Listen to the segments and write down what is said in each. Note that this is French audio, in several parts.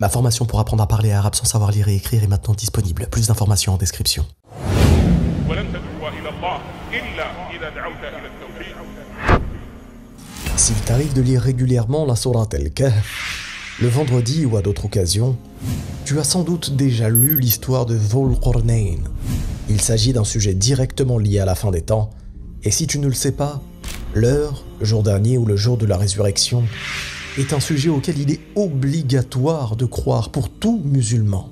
Ma formation pour apprendre à parler arabe sans savoir lire et écrire est maintenant disponible. Plus d'informations en description. S'il t'arrive de lire régulièrement la sourate Al-Kahf, le vendredi ou à d'autres occasions, tu as sans doute déjà lu l'histoire de Dhul Qarnayn. Il s'agit d'un sujet directement lié à la fin des temps, et si tu ne le sais pas, l'heure, le jour dernier ou le jour de la résurrection, est un sujet auquel il est obligatoire de croire pour tout musulman.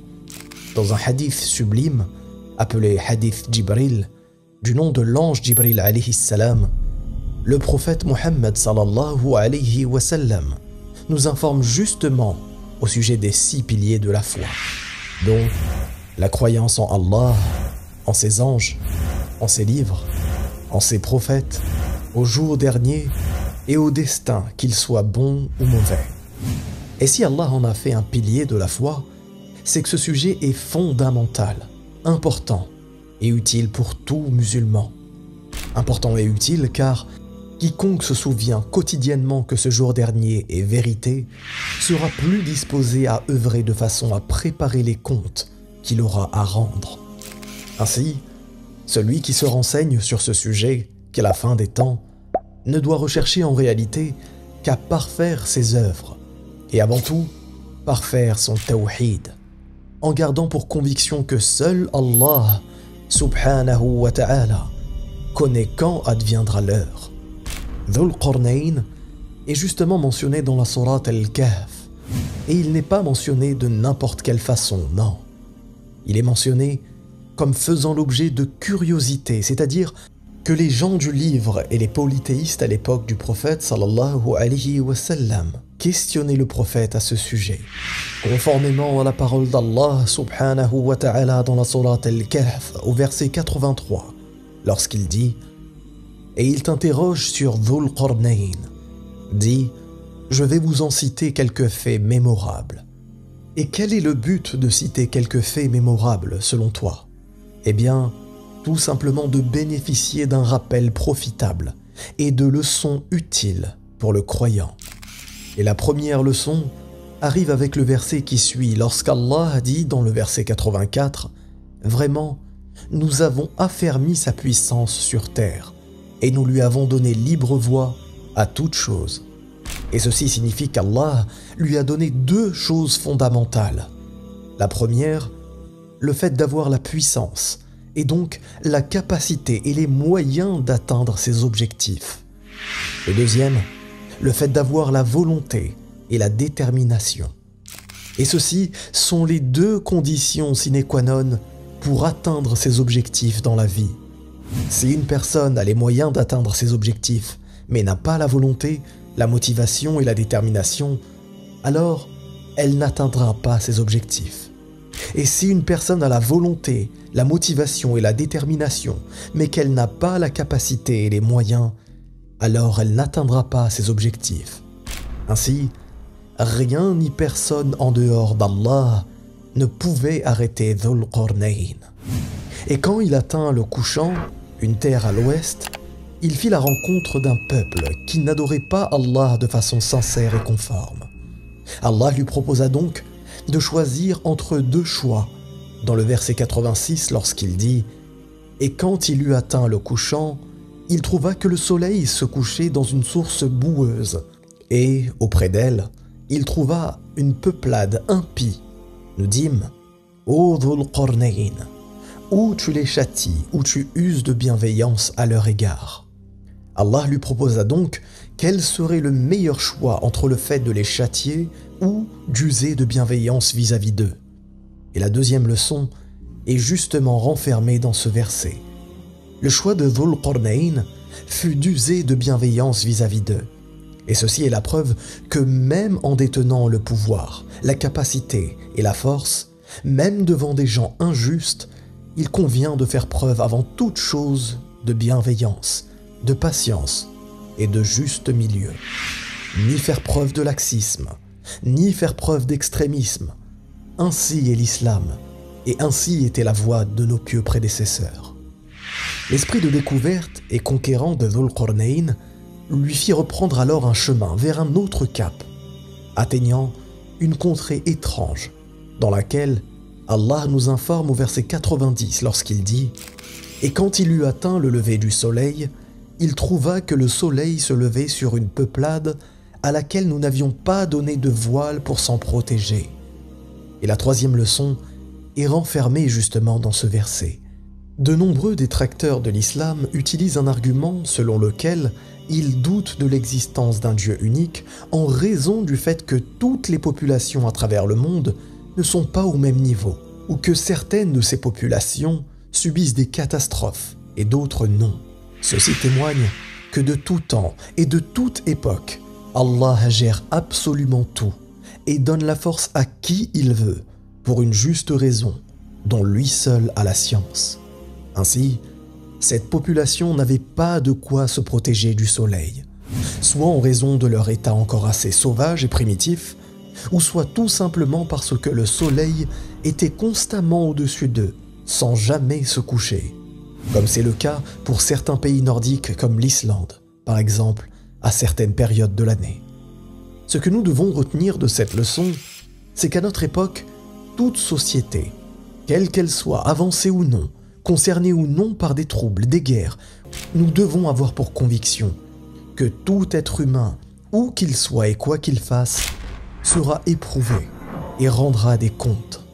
Dans un hadith sublime, appelé hadith Jibril, du nom de l'ange Jibril alayhi salam, le prophète Mohammed sallallahu alayhi wa sallam nous informe justement au sujet des 6 piliers de la foi, dont la croyance en Allah, en ses anges, en ses livres, en ses prophètes, au jour dernier et au destin, qu'il soit bon ou mauvais. Et si Allah en a fait un pilier de la foi, c'est que ce sujet est fondamental, important et utile pour tout musulman. Important et utile car quiconque se souvient quotidiennement que ce jour dernier est vérité sera plus disposé à œuvrer de façon à préparer les comptes qu'il aura à rendre. Ainsi, celui qui se renseigne sur ce sujet, qu'à la fin des temps, ne doit rechercher en réalité qu'à parfaire ses œuvres, et avant tout, parfaire son tawhid, en gardant pour conviction que seul Allah, subhanahu wa ta'ala, connaît quand adviendra l'heure. Dhul Qarnayn est justement mentionné dans la sourate Al-Kahf, et il n'est pas mentionné de n'importe quelle façon, non. Il est mentionné comme faisant l'objet de curiosité, c'est-à-dire que les gens du livre et les polythéistes à l'époque du prophète sallallahu alayhi wa sallam questionnaient le prophète à ce sujet. Conformément à la parole d'Allah subhanahu wa ta'ala dans la sourate Al-Kahf au verset 83, lorsqu'il dit « Et il t'interroge sur Dhul Qarnayn, dit « Je vais vous en citer quelques faits mémorables. » Et quel est le but de citer quelques faits mémorables selon toi? Eh bien, tout simplement de bénéficier d'un rappel profitable et de leçons utiles pour le croyant. Et la première leçon arrive avec le verset qui suit, lorsqu'Allah dit dans le verset 84 « Vraiment, nous avons affermi sa puissance sur terre et nous lui avons donné libre voie à toute chose. » Et ceci signifie qu'Allah lui a donné 2 choses fondamentales. La première, le fait d'avoir la puissance, et donc la capacité et les moyens d'atteindre ses objectifs. Le deuxième, le fait d'avoir la volonté et la détermination. Et ceci sont les 2 conditions sine qua non pour atteindre ses objectifs dans la vie. Si une personne a les moyens d'atteindre ses objectifs, mais n'a pas la volonté, la motivation et la détermination, alors elle n'atteindra pas ses objectifs. Et si une personne a la volonté, la motivation et la détermination, mais qu'elle n'a pas la capacité et les moyens, alors elle n'atteindra pas ses objectifs. Ainsi, rien ni personne en dehors d'Allah ne pouvait arrêter Dhul Qarnayn. Et quand il atteint le couchant, une terre à l'ouest, il fit la rencontre d'un peuple qui n'adorait pas Allah de façon sincère et conforme. Allah lui proposa donc de choisir entre 2 choix, dans le verset 86 lorsqu'il dit « Et quand il eut atteint le couchant, il trouva que le soleil se couchait dans une source boueuse, et, auprès d'elle, il trouva une peuplade impie. Nous dîmes « Ô Dhul Qarnayn, ou tu les châties, ou tu uses de bienveillance à leur égard. » Allah lui proposa donc quel serait le meilleur choix entre le fait de les châtier ou d'user de bienveillance vis-à-vis d'eux. Et la deuxième leçon est justement renfermée dans ce verset. Le choix de Dhul Qarnayn fut d'user de bienveillance vis-à-vis d'eux. Et ceci est la preuve que même en détenant le pouvoir, la capacité et la force, même devant des gens injustes, il convient de faire preuve avant toute chose de bienveillance, de patience et de juste milieu. Ni faire preuve de laxisme, ni faire preuve d'extrémisme. Ainsi est l'islam, et ainsi était la voie de nos pieux prédécesseurs. L'esprit de découverte et conquérant de Dhul Qarnayn lui fit reprendre alors un chemin vers un autre cap, atteignant une contrée étrange, dans laquelle Allah nous informe au verset 90 lorsqu'il dit « Et quand il eut atteint le lever du soleil, il trouva que le soleil se levait sur une peuplade à laquelle nous n'avions pas donné de voile pour s'en protéger. » Et la troisième leçon est renfermée justement dans ce verset. De nombreux détracteurs de l'islam utilisent un argument selon lequel ils doutent de l'existence d'un Dieu unique en raison du fait que toutes les populations à travers le monde ne sont pas au même niveau, ou que certaines de ces populations subissent des catastrophes et d'autres non. Ceci témoigne que de tout temps et de toute époque, Allah gère absolument tout et donne la force à qui il veut pour une juste raison dont lui seul a la science. Ainsi, cette population n'avait pas de quoi se protéger du soleil, soit en raison de leur état encore assez sauvage et primitif, ou soit tout simplement parce que le soleil était constamment au-dessus d'eux, sans jamais se coucher, comme c'est le cas pour certains pays nordiques comme l'Islande, par exemple, à certaines périodes de l'année. Ce que nous devons retenir de cette leçon, c'est qu'à notre époque, toute société, quelle qu'elle soit, avancée ou non, concernée ou non par des troubles, des guerres, nous devons avoir pour conviction que tout être humain, où qu'il soit et quoi qu'il fasse, sera éprouvé et rendra des comptes.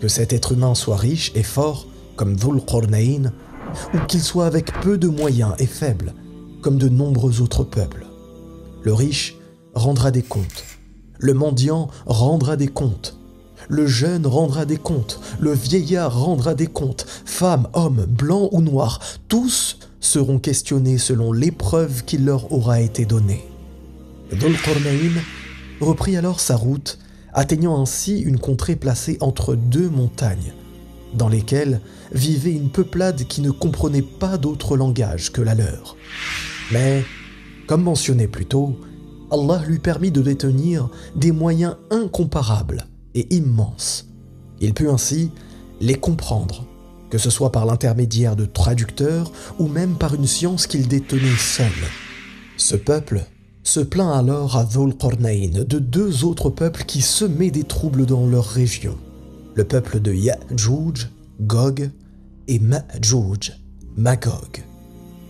Que cet être humain soit riche et fort, comme Dhul Qarnayn, ou qu'il soit avec peu de moyens et faible, comme de nombreux autres peuples. Le riche rendra des comptes, le mendiant rendra des comptes, le jeune rendra des comptes, le vieillard rendra des comptes, femmes, hommes, blancs ou noirs, tous seront questionnés selon l'épreuve qui leur aura été donnée. Dhul Qarnayn reprit alors sa route, atteignant ainsi une contrée placée entre deux montagnes, dans lesquelles vivait une peuplade qui ne comprenait pas d'autre langage que la leur. Mais, comme mentionné plus tôt, Allah lui permit de détenir des moyens incomparables et immenses. Il put ainsi les comprendre, que ce soit par l'intermédiaire de traducteurs ou même par une science qu'il détenait seul. Ce peuple se plaint alors à Dhul Qarnayn de deux autres peuples qui semaient des troubles dans leur région, le peuple de Ya'juj, Gog, et Ma'juj, Magog.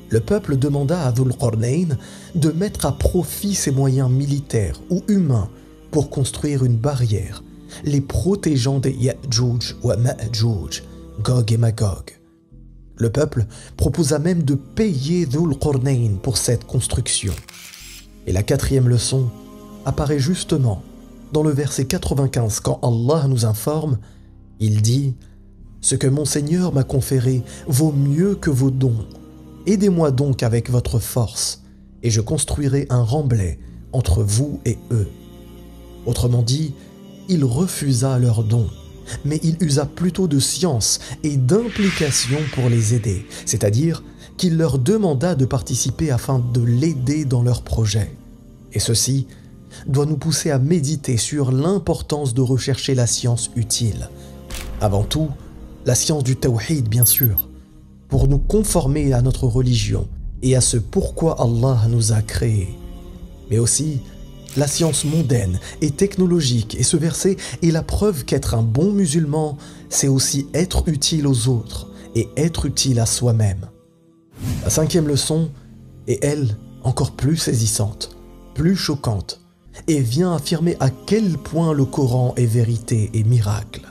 Le peuple demanda à Dhul Qarnayn de mettre à profit ses moyens militaires ou humains pour construire une barrière, les protégeant des Ya'juj ou Ma'juj, Gog et Magog. Le peuple proposa même de payer Dhul Qarnayn pour cette construction. Et la quatrième leçon apparaît justement dans le verset 95 quand Allah nous informe, il dit « Ce que mon Seigneur m'a conféré vaut mieux que vos dons. Aidez-moi donc avec votre force, et je construirai un remblai entre vous et eux. » Autrement dit, il refusa leurs dons, mais il usa plutôt de science et d'implication pour les aider, c'est-à-dire qu'il leur demanda de participer afin de l'aider dans leur projet. Et ceci doit nous pousser à méditer sur l'importance de rechercher la science utile. Avant tout, la science du tawhid bien sûr, pour nous conformer à notre religion et à ce pourquoi Allah nous a créés. Mais aussi la science mondaine et technologique, et ce verset est la preuve qu'être un bon musulman, c'est aussi être utile aux autres et être utile à soi-même. La cinquième leçon est, elle, encore plus saisissante, plus choquante, et vient affirmer à quel point le Coran est vérité et miracle.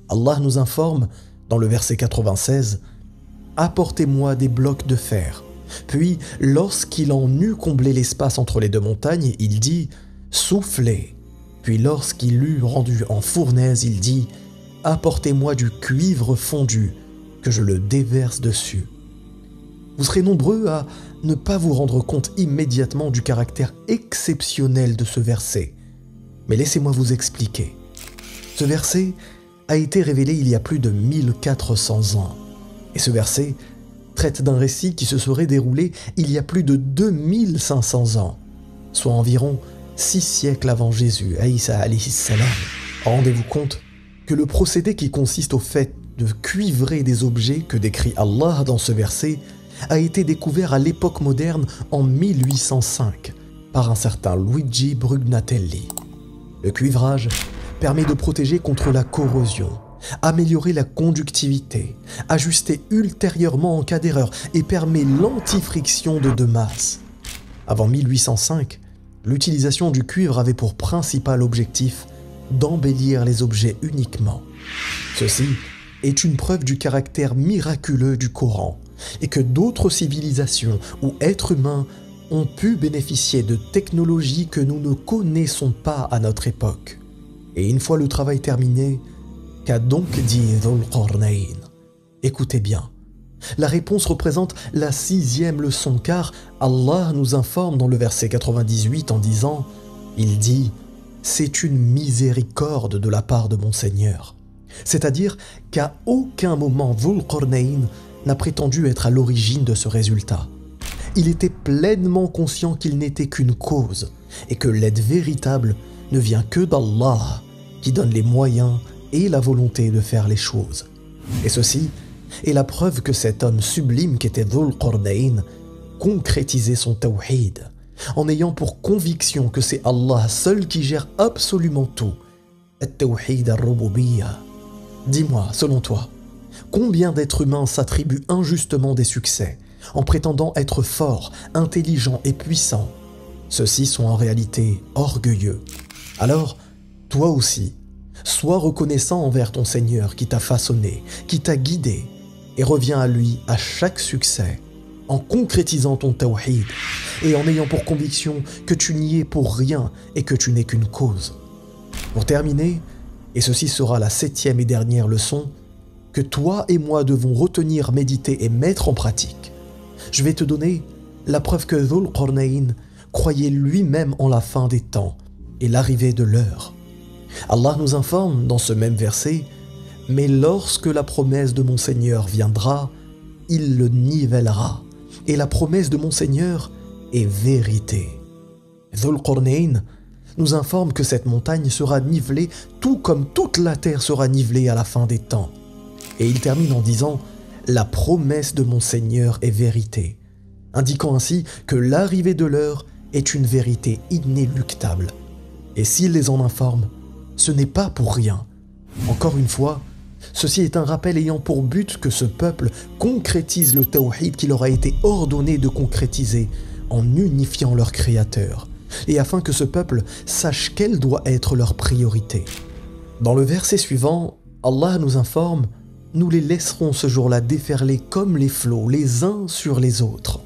Allah nous informe, dans le verset 96, « Apportez-moi des blocs de fer. » Puis, lorsqu'il en eut comblé l'espace entre les deux montagnes, il dit « Soufflez. » Puis lorsqu'il l'eut rendu en fournaise, il dit « Apportez-moi du cuivre fondu, que je le déverse dessus. » Vous serez nombreux à ne pas vous rendre compte immédiatement du caractère exceptionnel de ce verset. Mais laissez-moi vous expliquer. Ce verset a été révélé il y a plus de 1400 ans. Et ce verset traite d'un récit qui se serait déroulé il y a plus de 2500 ans, soit environ 6 siècles avant Jésus, Aïssa alayhi salam. Rendez-vous compte que le procédé qui consiste au fait de cuivrer des objets que décrit Allah dans ce verset a été découvert à l'époque moderne en 1805 par un certain Luigi Brugnatelli. Le cuivrage permet de protéger contre la corrosion, améliorer la conductivité, ajuster ultérieurement en cas d'erreur et permet l'antifriction de deux masses. Avant 1805, l'utilisation du cuivre avait pour principal objectif d'embellir les objets uniquement. Ceci est une preuve du caractère miraculeux du Coran et que d'autres civilisations ou êtres humains ont pu bénéficier de technologies que nous ne connaissons pas à notre époque. Et une fois le travail terminé, qu'a donc dit Dhul Qarnayn? Écoutez bien. La réponse représente la 6e leçon car Allah nous informe dans le verset 98 en disant « Il dit « C'est une miséricorde de la part de mon Seigneur ». C'est-à-dire qu'à aucun moment Dhul Qarnayn n'a prétendu être à l'origine de ce résultat. Il était pleinement conscient qu'il n'était qu'une cause et que l'aide véritable ne vient que d'Allah qui donne les moyens et la volonté de faire les choses. Et ceci est la preuve que cet homme sublime qu'était Dhul Qarnayn concrétisait son tawhid en ayant pour conviction que c'est Allah seul qui gère absolument tout. At-tawhid ar-rububiyyah. Dis-moi, selon toi, combien d'êtres humains s'attribuent injustement des succès en prétendant être forts, intelligents et puissants? Ceux-ci sont en réalité orgueilleux. Alors, toi aussi, sois reconnaissant envers ton Seigneur qui t'a façonné, qui t'a guidé, et reviens à lui à chaque succès, en concrétisant ton tawhid et en ayant pour conviction que tu n'y es pour rien et que tu n'es qu'une cause. Pour terminer, et ceci sera la 7e et dernière leçon, que toi et moi devons retenir, méditer et mettre en pratique. Je vais te donner la preuve que Dhul Qarnayn croyait lui-même en la fin des temps et l'arrivée de l'heure. Allah nous informe dans ce même verset « Mais lorsque la promesse de mon Seigneur viendra, il le nivellera, et la promesse de mon Seigneur est vérité. » Dhul Qarnayn nous informe que cette montagne sera nivelée tout comme toute la terre sera nivelée à la fin des temps. Et il termine en disant « La promesse de mon Seigneur est vérité », indiquant ainsi que l'arrivée de l'heure est une vérité inéluctable. Et s'il les en informe, ce n'est pas pour rien. Encore une fois, ceci est un rappel ayant pour but que ce peuple concrétise le tawhid qu'il leur a été ordonné de concrétiser en unifiant leur Créateur, et afin que ce peuple sache quelle doit être leur priorité. Dans le verset suivant, Allah nous informe « Nous les laisserons ce jour-là déferler comme les flots les uns sur les autres,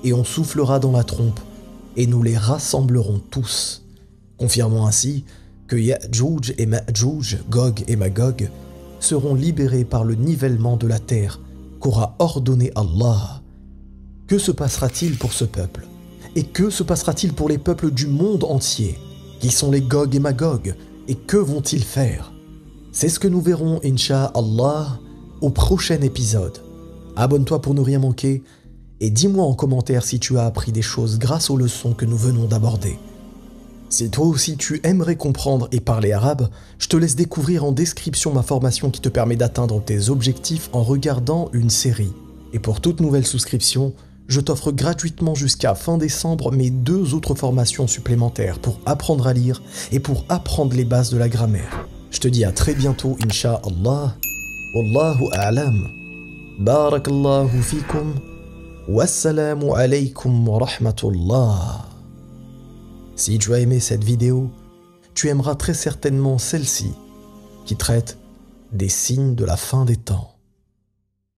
et on soufflera dans la trompe, et nous les rassemblerons tous. » Confirmant ainsi que Ya'juj et Ma'juj, Gog et Magog, seront libérés par le nivellement de la terre qu'aura ordonné Allah. Que se passera-t-il pour ce peuple? Et que se passera-t-il pour les peuples du monde entier? Qui sont les Gog et Magog? Et que vont-ils faire? C'est ce que nous verrons, Inch'Allah, au prochain épisode. Abonne-toi pour ne rien manquer et dis-moi en commentaire si tu as appris des choses grâce aux leçons que nous venons d'aborder. Si toi aussi tu aimerais comprendre et parler arabe, je te laisse découvrir en description ma formation qui te permet d'atteindre tes objectifs en regardant une série. Et pour toute nouvelle souscription, je t'offre gratuitement jusqu'à fin décembre mes 2 autres formations supplémentaires pour apprendre à lire et pour apprendre les bases de la grammaire. Je te dis à très bientôt, Inch'Allah. Wallahu a'lam. Barakallahu fikum. Wassalamu alaykum wa rahmatullah. Si tu as aimé cette vidéo, tu aimeras très certainement celle-ci, qui traite des signes de la fin des temps.